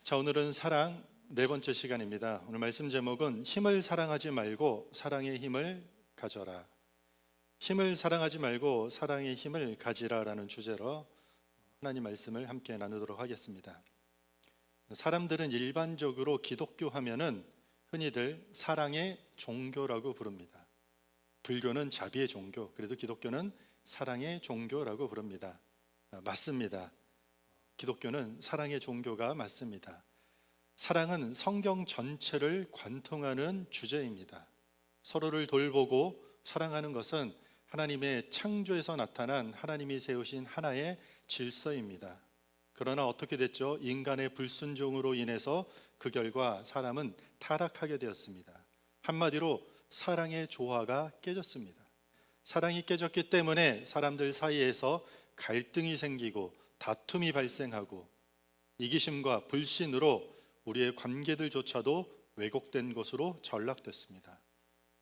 자, 오늘은 사랑 네 번째 시간입니다. 오늘 말씀 제목은 힘을 사랑하지 말고 사랑의 힘을 가져라. 힘을 사랑하지 말고 사랑의 힘을 가지라라는 주제로 하나님 말씀을 함께 나누도록 하겠습니다. 사람들은 일반적으로 기독교 하면은 흔히들 사랑의 종교라고 부릅니다. 불교는 자비의 종교, 그래도 기독교는 사랑의 종교라고 부릅니다. 맞습니다. 기독교는 사랑의 종교가 맞습니다. 사랑은 성경 전체를 관통하는 주제입니다. 서로를 돌보고 사랑하는 것은 하나님의 창조에서 나타난 하나님이 세우신 하나의 질서입니다. 그러나 어떻게 됐죠? 인간의 불순종으로 인해서 그 결과 사람은 타락하게 되었습니다. 한마디로 사랑의 조화가 깨졌습니다. 사랑이 깨졌기 때문에 사람들 사이에서 갈등이 생기고 다툼이 발생하고 이기심과 불신으로 우리의 관계들조차도 왜곡된 것으로 전락됐습니다.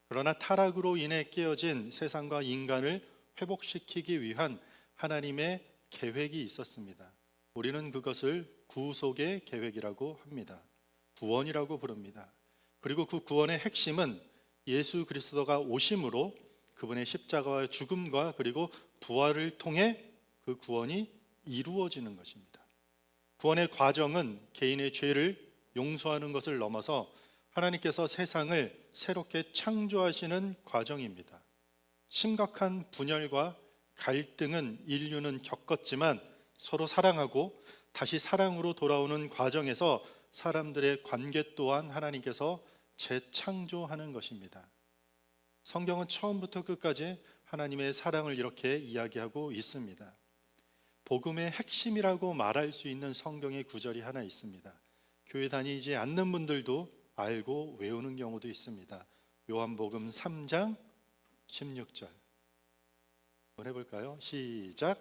그러나 타락으로 인해 깨어진 세상과 인간을 회복시키기 위한 하나님의 계획이 있었습니다. 우리는 그것을 구속의 계획이라고 합니다. 구원이라고 부릅니다. 그리고 그 구원의 핵심은 예수 그리스도가 오심으로 그분의 십자가와 죽음과 그리고 부활을 통해 그 구원이 이루어지는 것입니다. 구원의 과정은 개인의 죄를 용서하는 것을 넘어서 하나님께서 세상을 새롭게 창조하시는 과정입니다. 심각한 분열과 갈등은 인류는 겪었지만 서로 사랑하고 다시 사랑으로 돌아오는 과정에서 사람들의 관계 또한 하나님께서 재창조하는 것입니다. 성경은 처음부터 끝까지 하나님의 사랑을 이렇게 이야기하고 있습니다. 복음의 핵심이라고 말할 수 있는 성경의 구절이 하나 있습니다. 교회 다니지 않는 분들도 알고 외우는 경우도 있습니다. 요한복음 3장 16절 한번 해볼까요? 시작.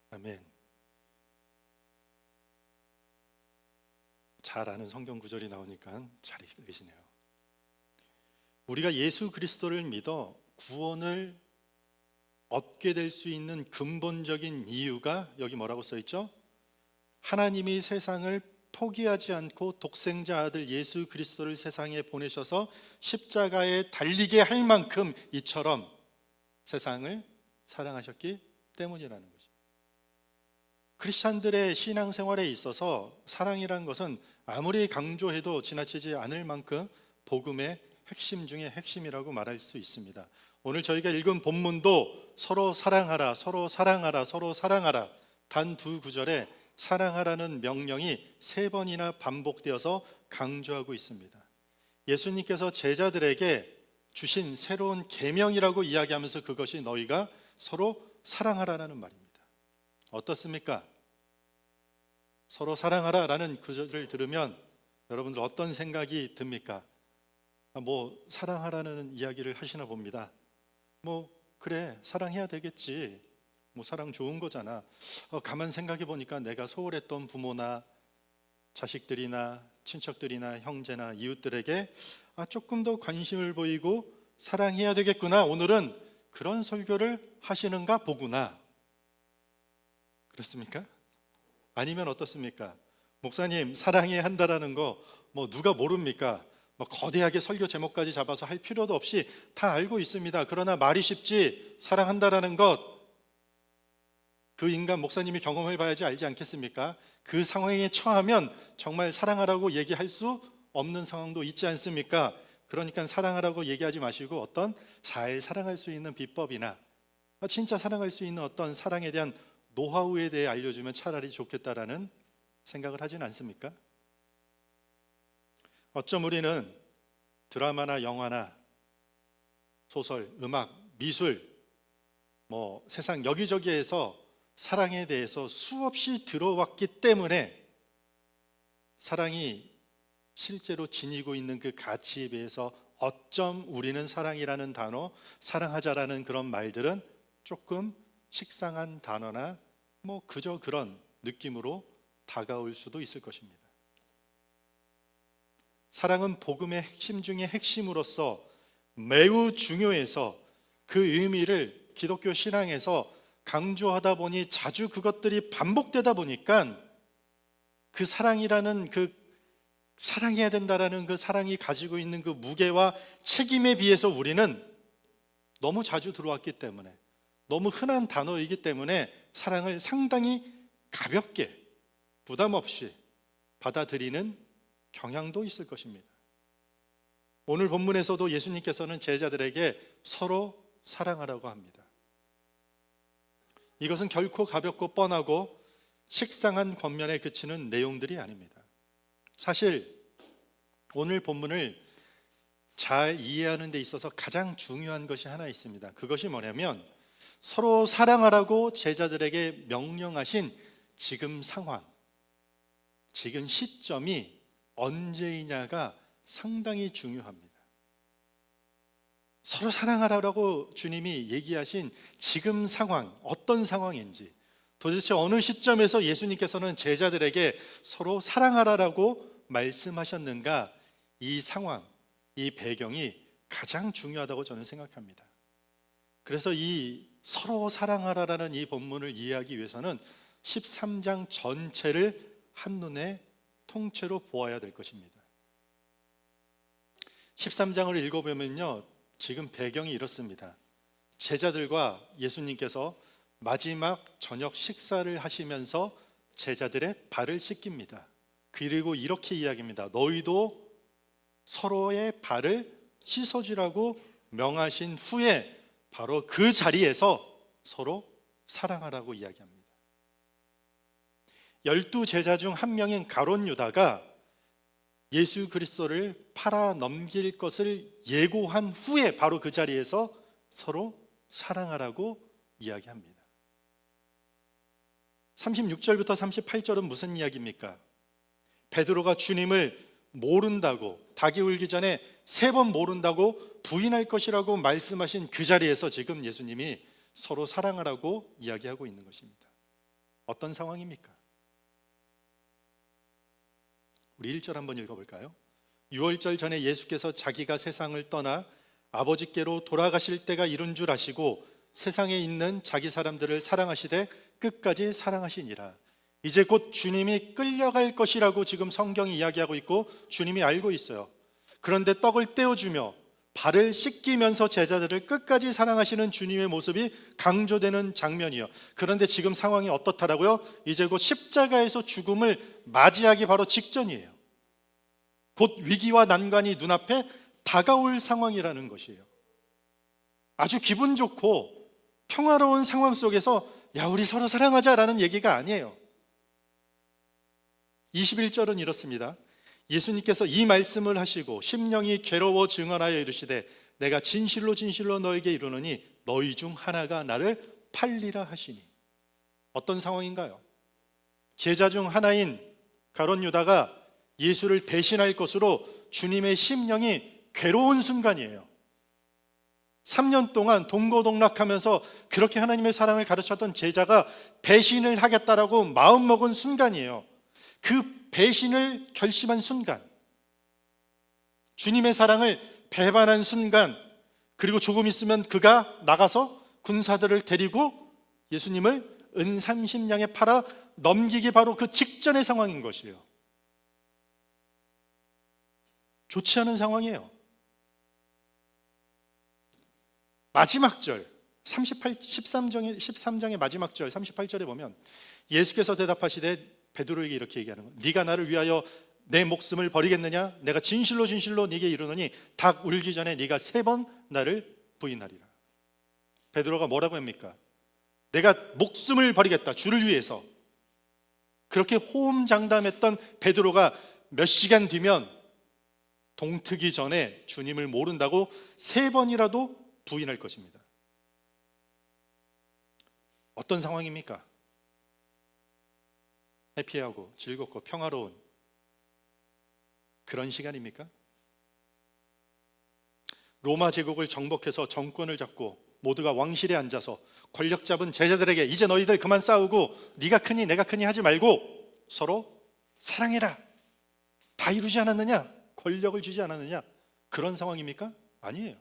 아멘. 잘 아는 성경 구절이 나오니까 잘 읽으시네요. 우리가 예수 그리스도를 믿어 구원을 얻게 될 수 있는 근본적인 이유가 여기 뭐라고 써 있죠? 하나님이 세상을 포기하지 않고 독생자 아들 예수 그리스도를 세상에 보내셔서 십자가에 달리게 할 만큼 이처럼 세상을 사랑하셨기 때문이라는 거죠. 크리스찬들의 신앙생활에 있어서 사랑이란 것은 아무리 강조해도 지나치지 않을 만큼 복음의 핵심 중에 핵심이라고 말할 수 있습니다. 오늘 저희가 읽은 본문도 서로 사랑하라, 서로 사랑하라, 서로 사랑하라 단 두 구절에 사랑하라는 명령이 3번이나 반복되어서 강조하고 있습니다. 예수님께서 제자들에게 주신 새로운 계명이라고 이야기하면서 그것이 너희가 서로 사랑하라는 말입니다. 어떻습니까? 서로 사랑하라라는 구절을 들으면 여러분들 어떤 생각이 듭니까? 사랑하라는 이야기를 하시나 봅니다. 그래, 사랑해야 되겠지. 사랑 좋은 거잖아. 가만 생각해 보니까 내가 소홀했던 부모나 자식들이나 친척들이나 형제나 이웃들에게 조금 더 관심을 보이고 사랑해야 되겠구나. 오늘은 그런 설교를 하시는가 보구나. 그렇습니까? 아니면 어떻습니까? 목사님, 사랑해야 한다라는 거 누가 모릅니까? 거대하게 설교 제목까지 잡아서 할 필요도 없이 다 알고 있습니다. 그러나 말이 쉽지 사랑한다라는 것, 그 인간 목사님이 경험해 봐야지 알지 않겠습니까? 그 상황에 처하면 정말 사랑하라고 얘기할 수 없는 상황도 있지 않습니까? 그러니까 사랑하라고 얘기하지 마시고 어떤 잘 사랑할 수 있는 비법이나 진짜 사랑할 수 있는 어떤 사랑에 대한 노하우에 대해 알려주면 차라리 좋겠다라는 생각을 하진 않습니까? 어쩜 우리는 드라마나 영화나 소설, 음악, 미술 세상 여기저기에서 사랑에 대해서 수없이 들어왔기 때문에 사랑이 실제로 지니고 있는 그 가치에 비해서 어쩜 우리는 사랑이라는 단어, 사랑하자라는 그런 말들은 조금 식상한 단어나 그저 그런 느낌으로 다가올 수도 있을 것입니다. 사랑은 복음의 핵심 중에 핵심으로서 매우 중요해서 그 의미를 기독교 신앙에서 강조하다 보니 자주 그것들이 반복되다 보니까 그 사랑이라는 그 사랑해야 된다라는 그 사랑이 가지고 있는 그 무게와 책임에 비해서 우리는 너무 자주 들어왔기 때문에, 너무 흔한 단어이기 때문에 사랑을 상당히 가볍게 부담 없이 받아들이는 경향도 있을 것입니다. 오늘 본문에서도 예수님께서는 제자들에게 서로 사랑하라고 합니다. 이것은 결코 가볍고 뻔하고 식상한 겉면에 그치는 내용들이 아닙니다. 사실 오늘 본문을 잘 이해하는 데 있어서 가장 중요한 것이 하나 있습니다. 그것이 뭐냐면 서로 사랑하라고 제자들에게 명령하신 지금 상황, 지금 시점이 언제이냐가 상당히 중요합니다. 서로 사랑하라고 주님이 얘기하신 지금 상황, 어떤 상황인지, 도대체 어느 시점에서 예수님께서는 제자들에게 서로 사랑하라고 말씀하셨는가, 이 상황, 이 배경이 가장 중요하다고 저는 생각합니다. 그래서 이 서로 사랑하라라는 이 본문을 이해하기 위해서는 13장 전체를 한눈에 통째로 보아야 될 것입니다. 13장을 읽어보면요, 지금 배경이 이렇습니다. 제자들과 예수님께서 마지막 저녁 식사를 하시면서 제자들의 발을 씻깁니다. 그리고 이렇게 이야기합니다. 너희도 서로의 발을 씻어주라고 명하신 후에 바로 그 자리에서 서로 사랑하라고 이야기합니다. 12제자 중 한 명인 가룟 유다가 예수 그리스도를 팔아 넘길 것을 예고한 후에 바로 그 자리에서 서로 사랑하라고 이야기합니다. 36절부터 38절은 무슨 이야기입니까? 베드로가 주님을 모른다고, 닭이 울기 전에 3번 모른다고 부인할 것이라고 말씀하신 그 자리에서 지금 예수님이 서로 사랑하라고 이야기하고 있는 것입니다. 어떤 상황입니까? 우리 1절 한번 읽어볼까요? 유월절 전에 예수께서 자기가 세상을 떠나 아버지께로 돌아가실 때가 이른 줄 아시고 세상에 있는 자기 사람들을 사랑하시되 끝까지 사랑하시니라. 이제 곧 주님이 끌려갈 것이라고 지금 성경이 이야기하고 있고 주님이 알고 있어요. 그런데 떡을 떼어주며 발을 씻기면서 제자들을 끝까지 사랑하시는 주님의 모습이 강조되는 장면이요. 그런데 지금 상황이 어떻다라고요? 이제 곧 십자가에서 죽음을 맞이하기 바로 직전이에요. 곧 위기와 난관이 눈앞에 다가올 상황이라는 것이에요. 아주 기분 좋고 평화로운 상황 속에서 야, 우리 서로 사랑하자라는 얘기가 아니에요. 21절은 이렇습니다. 예수님께서 이 말씀을 하시고 심령이 괴로워 증언하여 이르시되 내가 진실로 진실로 너에게 이르노니 너희 중 하나가 나를 팔리라 하시니. 어떤 상황인가요? 제자 중 하나인 가룟 유다가 예수를 배신할 것으로 주님의 심령이 괴로운 순간이에요. 3년 동안 동고동락하면서 그렇게 하나님의 사랑을 가르쳤던 제자가 배신을 하겠다라고 마음먹은 순간이에요. 그 배신을 결심한 순간, 주님의 사랑을 배반한 순간, 그리고 조금 있으면 그가 나가서 군사들을 데리고 예수님을 은30냥에 팔아 넘기기 바로 그 직전의 상황인 것이에요. 좋지 않은 상황이에요. 마지막 절 13장의 마지막 절 38절에 보면 예수께서 대답하시되 베드로에게 이렇게 얘기하는 거예요. 네가 나를 위하여 내 목숨을 버리겠느냐? 내가 진실로 진실로 네게 이르노니 닭 울기 전에 네가 3번 나를 부인하리라. 베드로가 뭐라고 합니까? 내가 목숨을 버리겠다, 주를 위해서. 그렇게 호언장담했던 베드로가 몇 시간 뒤면 동트기 전에 주님을 모른다고 3번이라도 부인할 것입니다. 어떤 상황입니까? 해피하고 즐겁고 평화로운 그런 시간입니까? 로마 제국을 정복해서 정권을 잡고 모두가 왕실에 앉아서 권력 잡은 제자들에게 이제 너희들 그만 싸우고 네가 크니 내가 크니 하지 말고 서로 사랑해라, 다 이루지 않았느냐? 권력을 주지 않았느냐? 그런 상황입니까? 아니에요.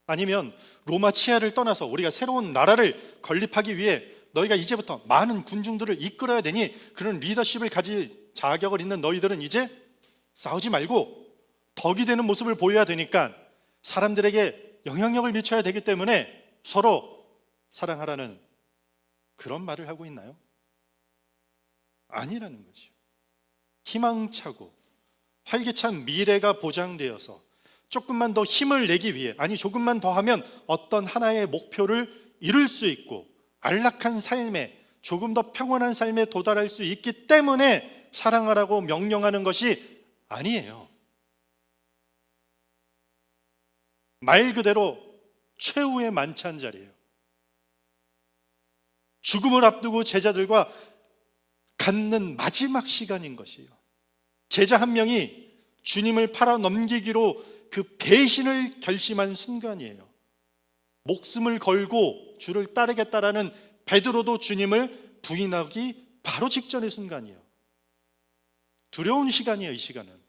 아니면 로마 치하를 떠나서 우리가 새로운 나라를 건립하기 위해 너희가 이제부터 많은 군중들을 이끌어야 되니 그런 리더십을 가질 자격을 있는 너희들은 이제 싸우지 말고 덕이 되는 모습을 보여야 되니까 사람들에게 영향력을 미쳐야 되기 때문에 서로 사랑하라는 그런 말을 하고 있나요? 아니라는 거죠. 희망차고 활기찬 미래가 보장되어서 조금만 더 힘을 내기 위해, 아니 조금만 더 하면 어떤 하나의 목표를 이룰 수 있고 안락한 삶에, 조금 더 평온한 삶에 도달할 수 있기 때문에 사랑하라고 명령하는 것이 아니에요. 말 그대로 최후의 만찬 자리예요. 죽음을 앞두고 제자들과 갖는 마지막 시간인 것이에요. 제자 한 명이 주님을 팔아 넘기기로 그 배신을 결심한 순간이에요. 목숨을 걸고 주를 따르겠다라는 베드로도 주님을 부인하기 바로 직전의 순간이에요. 두려운 시간이에요. 이 시간은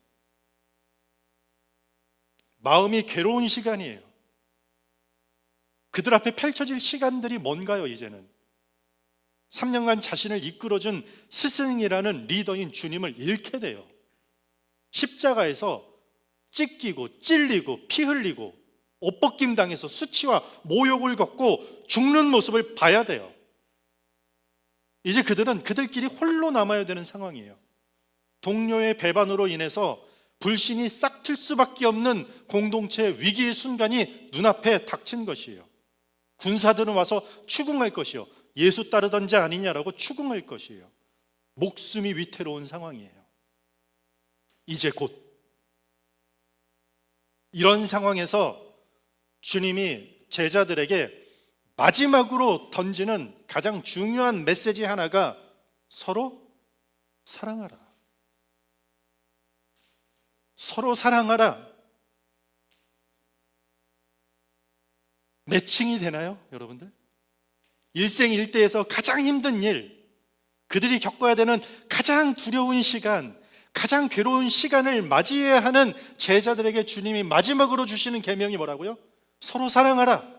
마음이 괴로운 시간이에요. 그들 앞에 펼쳐질 시간들이 뭔가요? 이제는 3년간 자신을 이끌어준 스승이라는 리더인 주님을 잃게 돼요. 십자가에서 찢기고 찔리고 피 흘리고 옷벗김 당해서 수치와 모욕을 겪고 죽는 모습을 봐야 돼요. 이제 그들은 그들끼리 홀로 남아야 되는 상황이에요. 동료의 배반으로 인해서 불신이 싹틀 수밖에 없는 공동체 위기의 순간이 눈앞에 닥친 것이에요. 군사들은 와서 추궁할 것이요, 예수 따르던 자 아니냐라고 추궁할 것이에요. 목숨이 위태로운 상황이에요. 이제 곧 이런 상황에서 주님이 제자들에게 마지막으로 던지는 가장 중요한 메시지 하나가 서로 사랑하라. 서로 사랑하라. 매칭이 되나요, 여러분들? 일생일대에서 가장 힘든 일, 그들이 겪어야 되는 가장 두려운 시간, 가장 괴로운 시간을 맞이해야 하는 제자들에게 주님이 마지막으로 주시는 계명이 뭐라고요? 서로 사랑하라.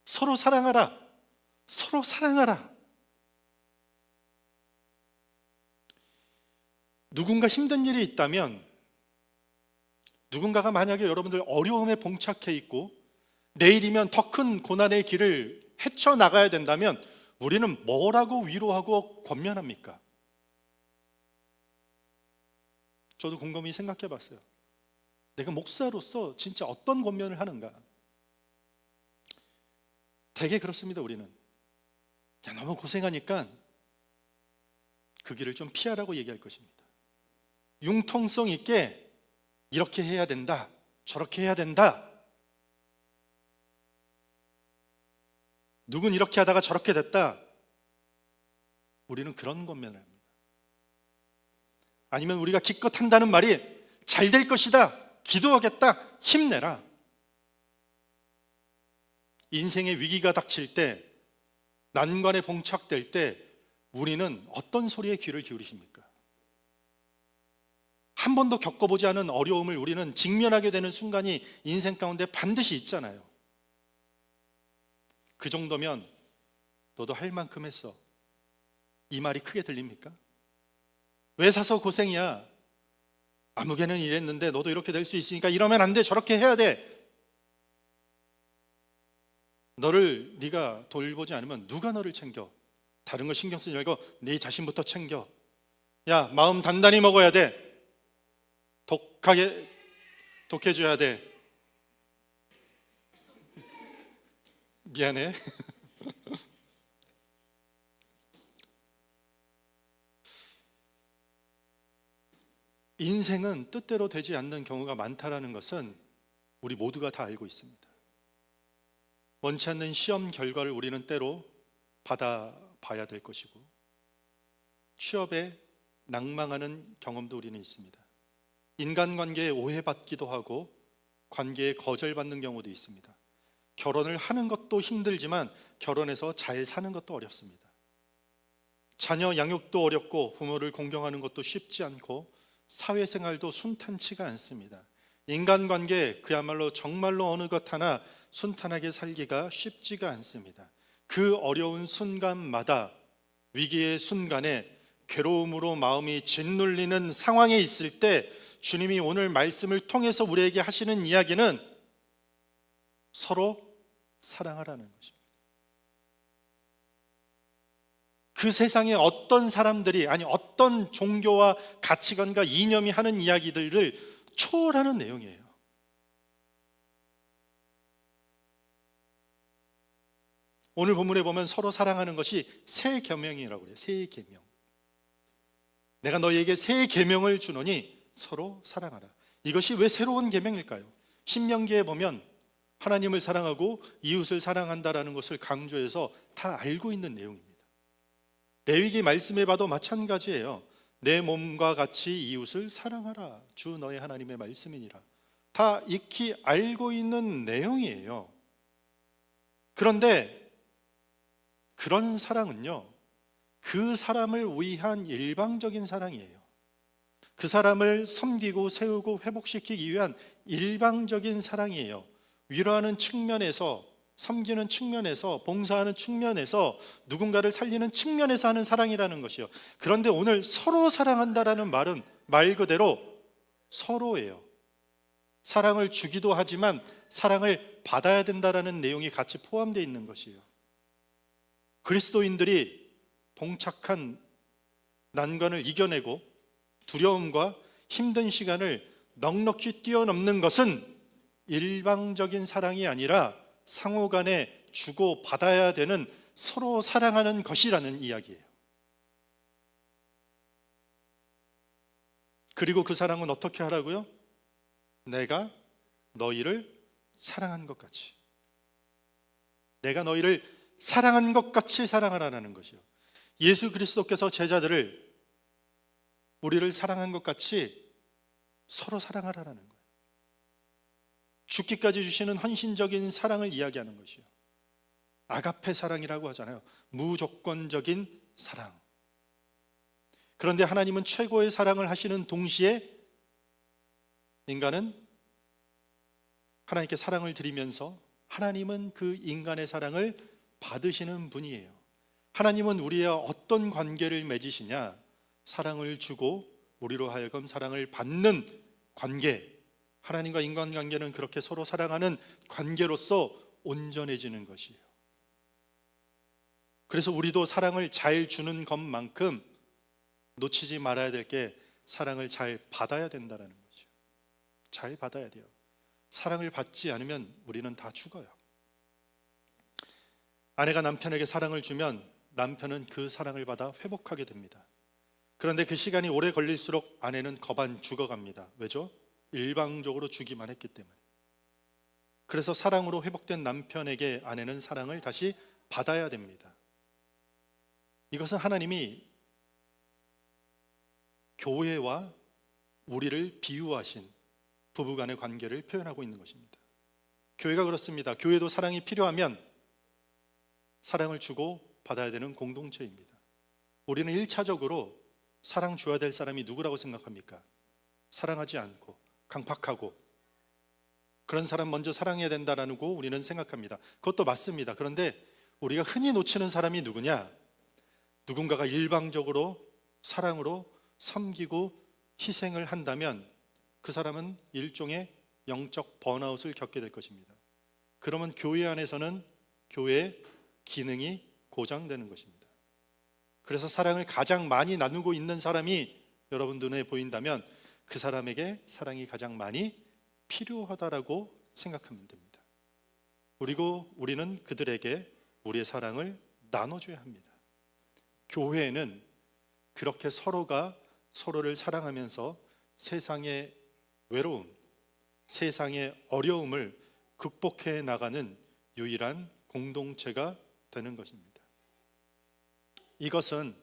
서로 사랑하라. 서로 사랑하라. 누군가 힘든 일이 있다면, 누군가가 만약에 여러분들 어려움에 봉착해 있고 내일이면 더 큰 고난의 길을 헤쳐나가야 된다면 우리는 뭐라고 위로하고 권면합니까? 저도 곰곰이 생각해 봤어요. 내가 목사로서 진짜 어떤 권면을 하는가? 되게 그렇습니다. 우리는 야, 너무 고생하니까 그 길을 좀 피하라고 얘기할 것입니다. 융통성 있게 이렇게 해야 된다, 저렇게 해야 된다. 누군 이렇게 하다가 저렇게 됐다. 우리는 그런 권면을 합니다. 아니면 우리가 기껏 한다는 말이 잘 될 것이다, 기도하겠다, 힘내라. 인생의 위기가 닥칠 때, 난관에 봉착될 때 우리는 어떤 소리에 귀를 기울이십니까? 한 번도 겪어보지 않은 어려움을 우리는 직면하게 되는 순간이 인생 가운데 반드시 있잖아요. 그 정도면 너도 할 만큼 했어, 이 말이 크게 들립니까? 왜 사서 고생이야? 아무개는 이랬는데 너도 이렇게 될 수 있으니까 이러면 안 돼, 저렇게 해야 돼. 너를 네가 돌보지 않으면 누가 너를 챙겨? 다른 거 신경 쓰지 말고 네 자신부터 챙겨. 야, 마음 단단히 먹어야 돼. 독해줘야 돼. 미안해. 인생은 뜻대로 되지 않는 경우가 많다라는 것은 우리 모두가 다 알고 있습니다. 원치 않는 시험 결과를 우리는 때로 받아봐야 될 것이고, 취업에 낭망하는 경험도 우리는 있습니다. 인간관계에 오해받기도 하고 관계에 거절받는 경우도 있습니다. 결혼을 하는 것도 힘들지만 결혼해서 잘 사는 것도 어렵습니다. 자녀 양육도 어렵고 부모를 공경하는 것도 쉽지 않고 사회생활도 순탄치가 않습니다. 인간관계 그야말로 정말로 어느 것 하나 순탄하게 살기가 쉽지가 않습니다. 그 어려운 순간마다, 위기의 순간에 괴로움으로 마음이 짓눌리는 상황에 있을 때 주님이 오늘 말씀을 통해서 우리에게 하시는 이야기는 서로 사랑하라는 것입니다. 그 세상에 어떤 사람들이, 아니 어떤 종교와 가치관과 이념이 하는 이야기들을 초월하는 내용이에요. 오늘 본문에 보면 서로 사랑하는 것이 새 계명이라고 그래요. 새 계명. 내가 너희에게 새 계명을 주노니 서로 사랑하라. 이것이 왜 새로운 계명일까요? 신명기에 보면 하나님을 사랑하고 이웃을 사랑한다라는 것을 강조해서 다 알고 있는 내용입니다. 레위기 말씀에 봐도 마찬가지예요. 내 몸과 같이 이웃을 사랑하라. 주 너의 하나님의 말씀이니라. 다 익히 알고 있는 내용이에요. 그런데 그런 사랑은요, 그 사람을 위한 일방적인 사랑이에요. 그 사람을 섬기고 세우고 회복시키기 위한 일방적인 사랑이에요. 위로하는 측면에서, 섬기는 측면에서, 봉사하는 측면에서, 누군가를 살리는 측면에서 하는 사랑이라는 것이요. 그런데 오늘 서로 사랑한다라는 말은 말 그대로 서로예요. 사랑을 주기도 하지만 사랑을 받아야 된다라는 내용이 같이 포함되어 있는 것이에요. 그리스도인들이 봉착한 난관을 이겨내고 두려움과 힘든 시간을 넉넉히 뛰어넘는 것은 일방적인 사랑이 아니라 상호 간에 주고 받아야 되는 서로 사랑하는 것이라는 이야기예요. 그리고 그 사랑은 어떻게 하라고요? 내가 너희를 사랑한 것 같이, 내가 너희를 사랑한 것 같이 사랑하라는 것이요. 예수 그리스도께서 제자들을, 우리를 사랑한 것 같이 서로 사랑하라는 거예요. 죽기까지 주시는 헌신적인 사랑을 이야기하는 것이요. 아가페 사랑이라고 하잖아요. 무조건적인 사랑. 그런데 하나님은 최고의 사랑을 하시는 동시에 인간은 하나님께 사랑을 드리면서 하나님은 그 인간의 사랑을 받으시는 분이에요. 하나님은 우리와 어떤 관계를 맺으시냐? 사랑을 주고 우리로 하여금 사랑을 받는 관계. 하나님과 인간관계는 그렇게 서로 사랑하는 관계로서 온전해지는 것이에요. 그래서 우리도 사랑을 잘 주는 것만큼 놓치지 말아야 될 게 사랑을 잘 받아야 된다는 거죠. 잘 받아야 돼요. 사랑을 받지 않으면 우리는 다 죽어요. 아내가 남편에게 사랑을 주면 남편은 그 사랑을 받아 회복하게 됩니다. 그런데 그 시간이 오래 걸릴수록 아내는 거반 죽어갑니다. 왜죠? 일방적으로 주기만 했기 때문에. 그래서 사랑으로 회복된 남편에게 아내는 사랑을 다시 받아야 됩니다. 이것은 하나님이 교회와 우리를 비유하신 부부간의 관계를 표현하고 있는 것입니다. 교회가 그렇습니다. 교회도 사랑이 필요하면 사랑을 주고 받아야 되는 공동체입니다. 우리는 1차적으로 사랑 줘야 될 사람이 누구라고 생각합니까? 사랑하지 않고 강팍하고 그런 사람 먼저 사랑해야 된다라고 우리는 생각합니다. 그것도 맞습니다. 그런데 우리가 흔히 놓치는 사람이 누구냐? 누군가가 일방적으로 사랑으로 섬기고 희생을 한다면 그 사람은 일종의 영적 번아웃을 겪게 될 것입니다. 그러면 교회 안에서는 교회의 기능이 고장되는 것입니다. 그래서 사랑을 가장 많이 나누고 있는 사람이 여러분들 눈에 보인다면 그 사람에게 사랑이 가장 많이 필요하다라고 생각하면 됩니다. 그리고 우리는 그들에게 우리의 사랑을 나눠줘야 합니다. 교회에는 그렇게 서로가 서로를 사랑하면서 세상의 외로움, 세상의 어려움을 극복해 나가는 유일한 공동체가 되는 것입니다. 이것은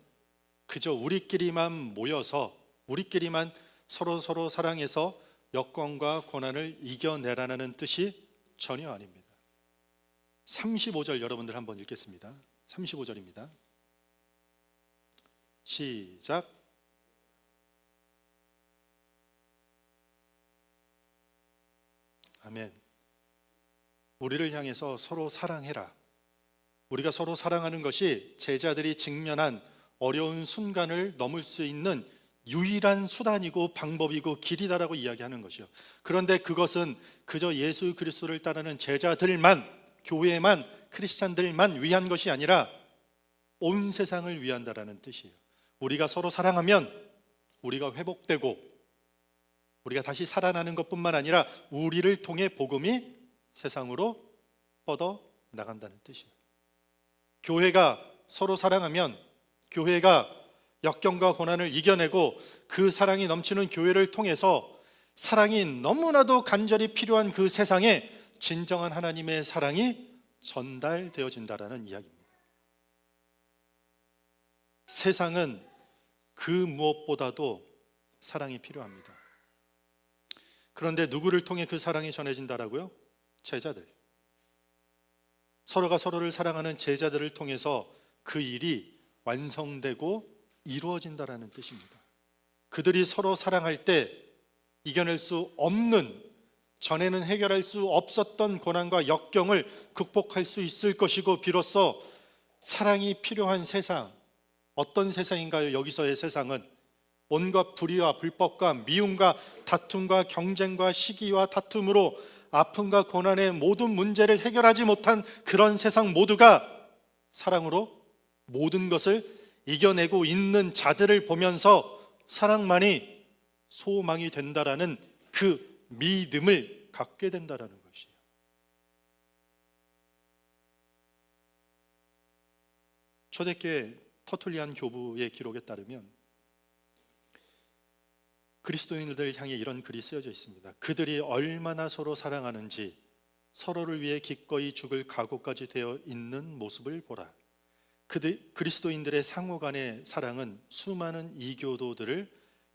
그저 우리끼리만 모여서 우리끼리만 서로 사랑해서 여건과 고난을 이겨내라는 뜻이 전혀 아닙니다. 35절 여러분들 한번 읽겠습니다. 35절입니다. 시작. 아멘. 우리를 향해서 서로 사랑해라. 우리가 서로 사랑하는 것이 제자들이 직면한 어려운 순간을 넘을 수 있는 유일한 수단이고 방법이고 길이다라고 이야기하는 것이요. 그런데 그것은 그저 예수 그리스도를 따르는 제자들만, 교회만, 크리스찬들만 위한 것이 아니라 온 세상을 위한다라는 뜻이에요. 우리가 서로 사랑하면 우리가 회복되고 우리가 다시 살아나는 것뿐만 아니라 우리를 통해 복음이 세상으로 뻗어 나간다는 뜻이에요. 교회가 서로 사랑하면 교회가 역경과 고난을 이겨내고 그 사랑이 넘치는 교회를 통해서 사랑이 너무나도 간절히 필요한 그 세상에 진정한 하나님의 사랑이 전달되어진다라는 이야기입니다. 세상은 그 무엇보다도 사랑이 필요합니다. 그런데 누구를 통해 그 사랑이 전해진다라고요? 제자들. 서로가 서로를 사랑하는 제자들을 통해서 그 일이 완성되고 이루어진다라는 뜻입니다. 그들이 서로 사랑할 때 이겨낼 수 없는, 전에는 해결할 수 없었던 고난과 역경을 극복할 수 있을 것이고, 비로소 사랑이 필요한 세상, 어떤 세상인가요? 여기서의 세상은 온갖 불의와 불법과 미움과 다툼과 경쟁과 시기와 다툼으로 아픔과 고난의 모든 문제를 해결하지 못한 그런 세상 모두가 사랑으로 모든 것을 이겨내고 있는 자들을 보면서 사랑만이 소망이 된다라는 그 믿음을 갖게 된다라는 것이에요. 초대교회 터툴리안 교부의 기록에 따르면 그리스도인들 향해 이런 글이 쓰여져 있습니다. 그들이 얼마나 서로 사랑하는지 서로를 위해 기꺼이 죽을 각오까지 되어 있는 모습을 보라. 그리스도인들의 상호 간의 사랑은 수많은 이교도들을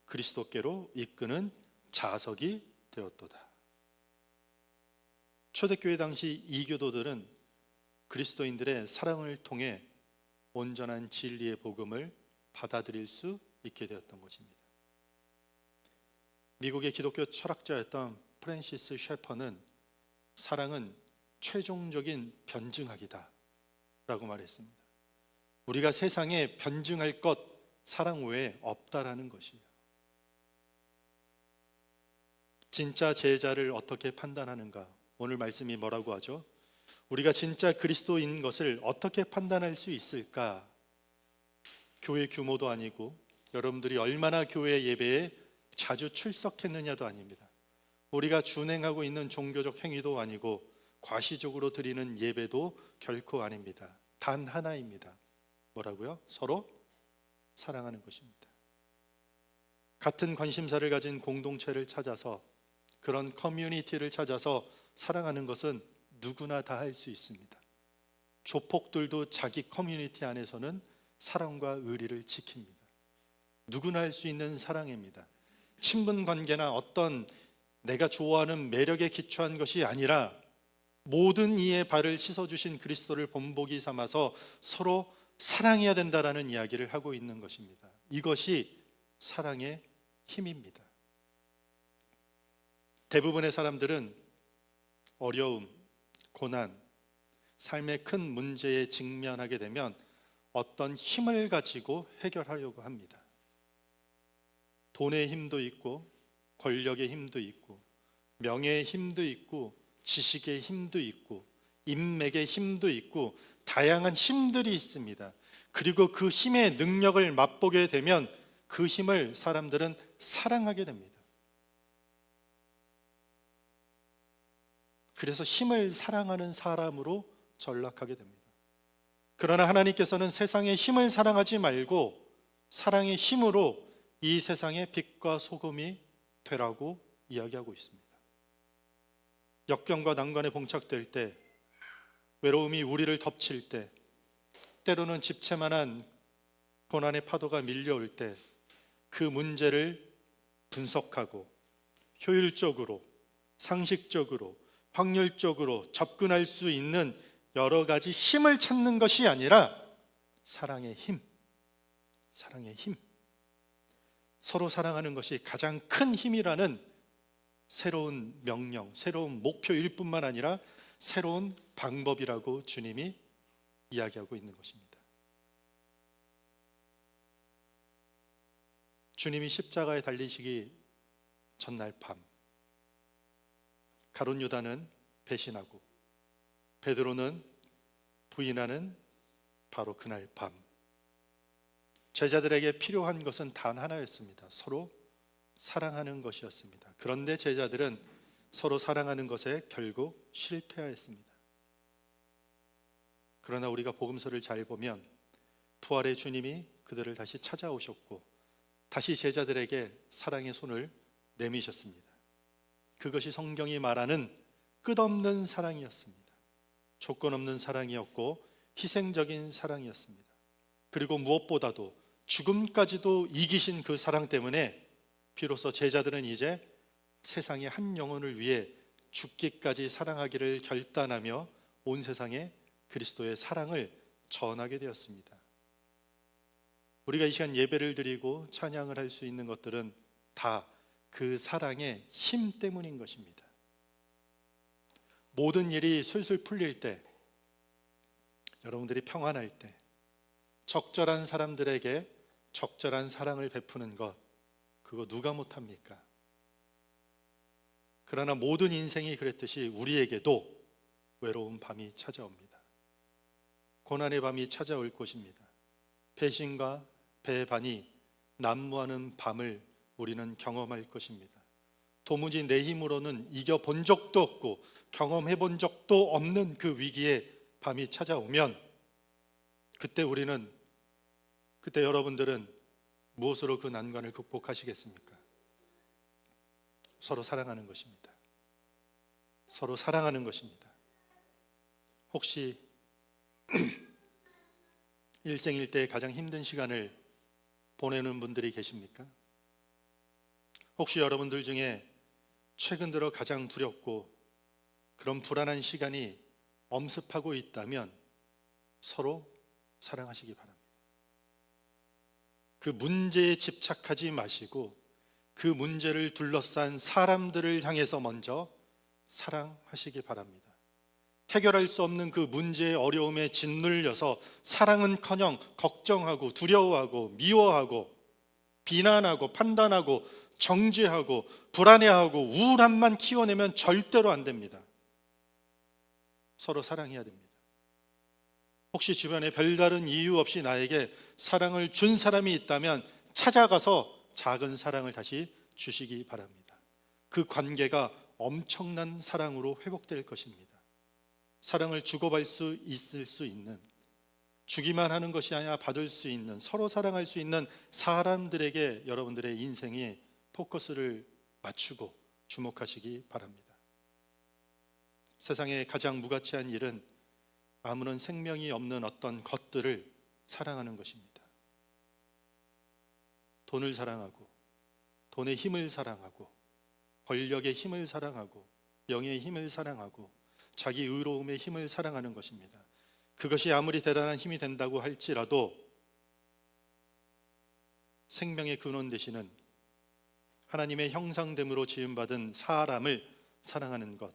그리스도께로 이끄는 자석이 되었도다. 초대교회 당시 이교도들은 그리스도인들의 사랑을 통해 온전한 진리의 복음을 받아들일 수 있게 되었던 것입니다. 미국의 기독교 철학자였던 프랜시스 셰퍼는 사랑은 최종적인 변증학이다 라고 말했습니다. 우리가 세상에 변증할 것 사랑 외에 없다라는 것이에요. 진짜 제자를 어떻게 판단하는가? 오늘 말씀이 뭐라고 하죠? 우리가 진짜 그리스도인 것을 어떻게 판단할 수 있을까? 교회 규모도 아니고 여러분들이 얼마나 교회 예배에 자주 출석했느냐도 아닙니다. 우리가 준행하고 있는 종교적 행위도 아니고 과시적으로 드리는 예배도 결코 아닙니다. 단 하나입니다. 뭐라고요? 서로 사랑하는 것입니다. 같은 관심사를 가진 공동체를 찾아서, 그런 커뮤니티를 찾아서 사랑하는 것은 누구나 다 할 수 있습니다. 조폭들도 자기 커뮤니티 안에서는 사랑과 의리를 지킵니다. 누구나 할 수 있는 사랑입니다. 친분 관계나 어떤 내가 좋아하는 매력에 기초한 것이 아니라 모든 이의 발을 씻어주신 그리스도를 본보기 삼아서 서로 사랑해야 된다라는 이야기를 하고 있는 것입니다. 이것이 사랑의 힘입니다. 대부분의 사람들은 어려움, 고난, 삶의 큰 문제에 직면하게 되면 어떤 힘을 가지고 해결하려고 합니다. 돈의 힘도 있고 권력의 힘도 있고 명예의 힘도 있고 지식의 힘도 있고 인맥의 힘도 있고 다양한 힘들이 있습니다. 그리고 그 힘의 능력을 맛보게 되면 그 힘을 사람들은 사랑하게 됩니다. 그래서 힘을 사랑하는 사람으로 전락하게 됩니다. 그러나 하나님께서는 세상의 힘을 사랑하지 말고 사랑의 힘으로 이 세상의 빛과 소금이 되라고 이야기하고 있습니다. 역경과 난관에 봉착될 때, 외로움이 우리를 덮칠 때, 때로는 집채만한 고난의 파도가 밀려올 때 그 문제를 분석하고 효율적으로, 상식적으로, 확률적으로 접근할 수 있는 여러 가지 힘을 찾는 것이 아니라 사랑의 힘, 사랑의 힘, 서로 사랑하는 것이 가장 큰 힘이라는 새로운 명령, 새로운 목표일 뿐만 아니라 새로운 방법이라고 주님이 이야기하고 있는 것입니다. 주님이 십자가에 달리시기 전날 밤, 가룟 유다는 배신하고 베드로는 부인하는 바로 그날 밤, 제자들에게 필요한 것은 단 하나였습니다. 서로 사랑하는 것이었습니다. 그런데 제자들은 서로 사랑하는 것에 결국 실패하였습니다. 그러나 우리가 복음서를 잘 보면 부활의 주님이 그들을 다시 찾아오셨고 다시 제자들에게 사랑의 손을 내미셨습니다. 그것이 성경이 말하는 끝없는 사랑이었습니다. 조건 없는 사랑이었고 희생적인 사랑이었습니다. 그리고 무엇보다도 죽음까지도 이기신 그 사랑 때문에 비로소 제자들은 이제 세상의 한 영혼을 위해 죽기까지 사랑하기를 결단하며 온 세상에 그리스도의 사랑을 전하게 되었습니다. 우리가 이 시간 예배를 드리고 찬양을 할 수 있는 것들은 다 그 사랑의 힘 때문인 것입니다. 모든 일이 술술 풀릴 때, 여러분들이 평안할 때, 적절한 사람들에게 적절한 사랑을 베푸는 것, 그거 누가 못합니까? 그러나 모든 인생이 그랬듯이 우리에게도 외로운 밤이 찾아옵니다. 고난의 밤이 찾아올 것입니다. 배신과 배반이 난무하는 밤을 우리는 경험할 것입니다. 도무지 내 힘으로는 이겨본 적도 없고 경험해 본 적도 없는 그 위기의 밤이 찾아오면 그때 여러분들은 무엇으로 그 난관을 극복하시겠습니까? 서로 사랑하는 것입니다. 서로 사랑하는 것입니다. 혹시 일생일대의 가장 힘든 시간을 보내는 분들이 계십니까? 혹시 여러분들 중에 최근 들어 가장 두렵고 그런 불안한 시간이 엄습하고 있다면 서로 사랑하시기 바랍니다. 그 문제에 집착하지 마시고 그 문제를 둘러싼 사람들을 향해서 먼저 사랑하시기 바랍니다. 해결할 수 없는 그 문제의 어려움에 짓눌려서 사랑은커녕 걱정하고 두려워하고 미워하고 비난하고 판단하고 정죄하고 불안해하고 우울함만 키워내면 절대로 안 됩니다. 서로 사랑해야 됩니다. 혹시 주변에 별다른 이유 없이 나에게 사랑을 준 사람이 있다면 찾아가서 작은 사랑을 다시 주시기 바랍니다. 그 관계가 엄청난 사랑으로 회복될 것입니다. 사랑을 주고받을 수 있을 수 있는, 주기만 하는 것이 아니라 받을 수 있는, 서로 사랑할 수 있는 사람들에게 여러분들의 인생에 포커스를 맞추고 주목하시기 바랍니다. 세상에 가장 무가치한 일은 아무런 생명이 없는 어떤 것들을 사랑하는 것입니다. 돈을 사랑하고 돈의 힘을 사랑하고 권력의 힘을 사랑하고 명예의 힘을 사랑하고 자기 의로움의 힘을 사랑하는 것입니다. 그것이 아무리 대단한 힘이 된다고 할지라도 생명의 근원 되시는 하나님의 형상됨으로 지음받은 사람을 사랑하는 것,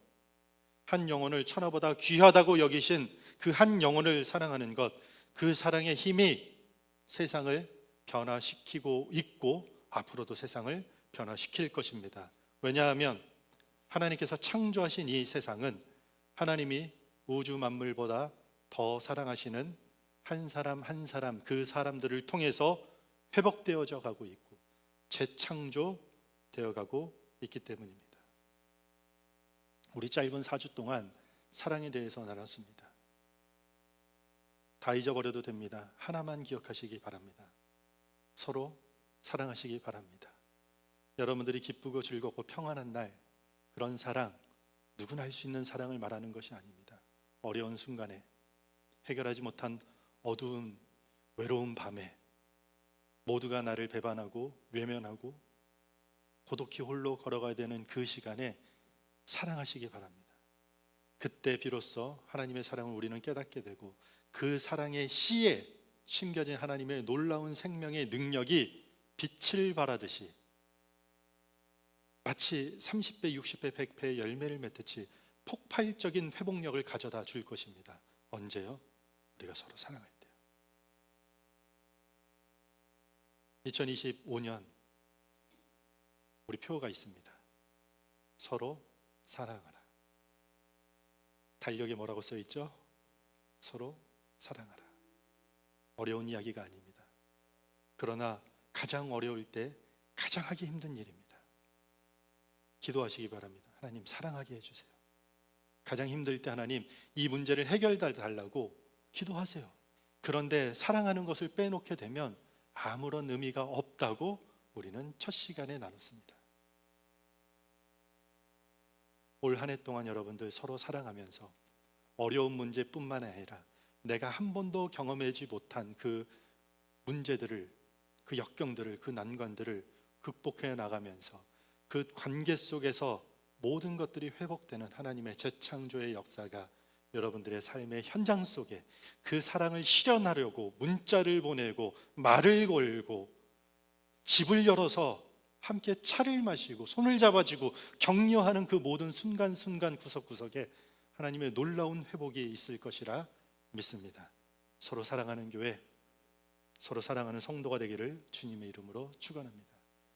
한 영혼을 천하보다 귀하다고 여기신 그 한 영혼을 사랑하는 것, 그 사랑의 힘이 세상을 변화시키고 있고 앞으로도 세상을 변화시킬 것입니다. 왜냐하면 하나님께서 창조하신 이 세상은 하나님이 우주 만물보다 더 사랑하시는 한 사람 한 사람, 그 사람들을 통해서 회복되어져 가고 있고 재창조되어 가고 있기 때문입니다. 우리 짧은 4주 동안 사랑에 대해서 나눴습니다. 다 잊어버려도 됩니다. 하나만 기억하시기 바랍니다. 서로 사랑하시기 바랍니다. 여러분들이 기쁘고 즐겁고 평안한 날, 그런 사랑, 누구나 할 수 있는 사랑을 말하는 것이 아닙니다. 어려운 순간에, 해결하지 못한 어두운 외로운 밤에 모두가 나를 배반하고 외면하고 고독히 홀로 걸어가야 되는 그 시간에 사랑하시기 바랍니다. 그때 비로소 하나님의 사랑을 우리는 깨닫게 되고 그 사랑의 씨에 심겨진 하나님의 놀라운 생명의 능력이 빛을 발하듯이 마치 30배, 60배, 100배의 열매를 맺듯이 폭발적인 회복력을 가져다 줄 것입니다. 언제요? 우리가 서로 사랑할 때요. 2025년 우리 표어가 있습니다. 서로 사랑하라. 달력에 뭐라고 써 있죠? 서로 사랑하라. 어려운 이야기가 아닙니다. 그러나 가장 어려울 때 가장 하기 힘든 일입니다. 기도하시기 바랍니다. 하나님 사랑하게 해주세요. 가장 힘들 때 하나님 이 문제를 해결해 달라고 기도하세요. 그런데 사랑하는 것을 빼놓게 되면 아무런 의미가 없다고 우리는 첫 시간에 나눴습니다. 올 한 해 동안 여러분들 서로 사랑하면서 어려운 문제뿐만 아니라 내가 한 번도 경험하지 못한 그 문제들을, 그 역경들을, 그 난관들을 극복해 나가면서 그 관계 속에서 모든 것들이 회복되는 하나님의 재창조의 역사가 여러분들의 삶의 현장 속에 그 사랑을 실현하려고 문자를 보내고 말을 걸고 집을 열어서 함께 차를 마시고 손을 잡아주고 격려하는 그 모든 순간순간 구석구석에 하나님의 놀라운 회복이 있을 것이라 믿습니다. 서로 사랑하는 교회, 서로 사랑하는 성도가 되기를 주님의 이름으로 축원합니다.